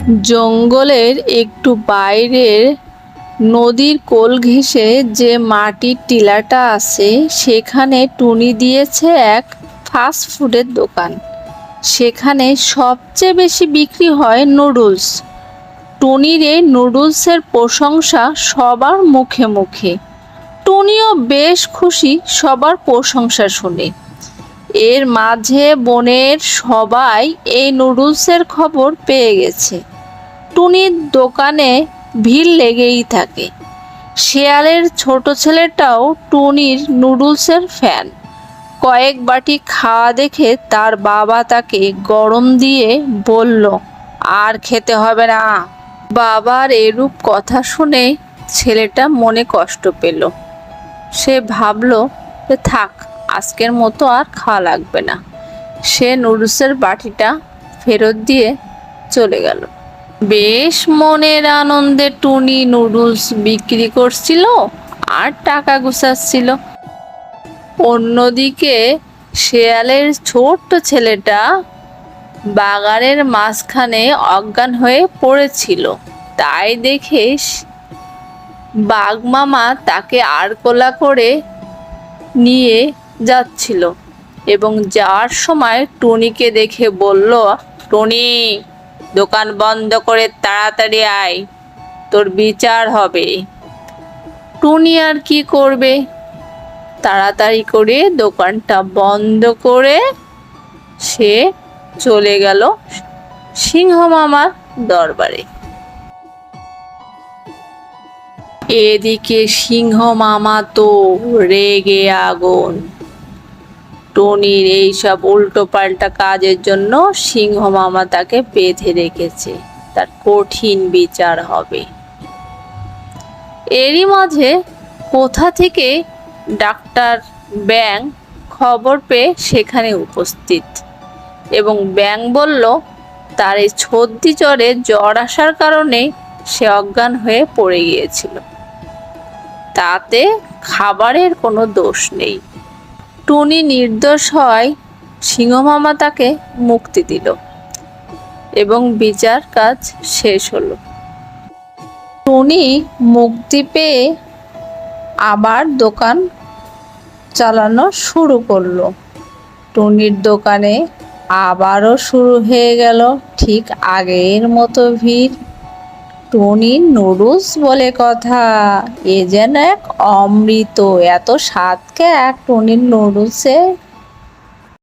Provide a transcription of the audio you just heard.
জঙ্গলের একটু বাইরের নদীর কোল ঘেঁষে যে মাটির টিলাটা আছে সেখানে টুনি দিয়েছে এক ফাস্ট ফুডের দোকান। সেখানে সবচেয়ে বেশি বিক্রি হয় নুডলস। টুনির এই নুডলসের প্রশংসা সবার মুখে মুখে। টুনিও বেশ খুশি সবার প্রশংসা শুনে। এর মাঝে বনের সবাই এই নুডলসের খবর পেয়ে গেছে। টুনির দোকানে ভিড় লেগেই থাকে। শেয়ালের ছোট ছেলেটাও টুনির নুডলসের ফ্যান। কয়েক বাটি খাওয়া দেখে তার বাবা তাকে গরম দিয়ে বলল, আর খেতে হবে না। বাবার এরূপ কথা শুনে ছেলেটা মনে কষ্ট পেল। সে ভাবল যে থাক, আজকের মতো আর খাওয়া লাগবে না। সে নুডলসের বাটিটা ফেরত দিয়ে চলে গেল। বেশ মনের আনন্দে টুনি নুডলস বিক্রি করছিল আর টাকা গুছাচ্ছিল। অন্যদিকে শেয়ালের ছোট্ট ছেলেটা বাগানের মাঝখানে অজ্ঞান হয়ে পড়েছিল। তাই দেখে বাঘ মামা তাকে আড়কোলা করে নিয়ে যাচ্ছিল এবং যাওয়ার সময় টুনিকে দেখে বলল, টুনি, দোকান বন্ধ করে তাড়াতাড়ি আয়, তোর বিচার হবে। টুনি আর কি করবে, তাড়াতাড়ি করে দোকানটা বন্ধ করে সে চলে গেল সিংহ মামার দরবারে। এদিকে সিংহ মামা তো রেগে আগুন। টুনির এইসব উল্টোপাল্টা কাজের জন্য সিংহ মামা তাকে বেঁধে রেখেছে, তার কঠিন বিচার হবে। এরই মাঝে কোথা থেকে ডাক্তার ব্যাং খবর পেয়ে সেখানে উপস্থিত এবং ব্যাং বলল, তার এই সর্দি জ্বরে জ্বর আসার কারণে সে অজ্ঞান হয়ে পড়ে গিয়েছিল, তাতে খাবারের কোনো দোষ নেই। টুনি নির্দোষ হয় সিংহ মামা তাকে মুক্তি দিল এবং বিচার কাজ শেষ হলো। টুনি মুক্তি পেয়ে আবার দোকান চালানো শুরু করলো। টুনির দোকানে আবারও শুরু হয়ে গেল ঠিক আগের মতো ভিড়। টুনির নুডলস বলে কথা, এ যেন এক অমৃত, এত স্বাদকে এক টুনির নুডলসে।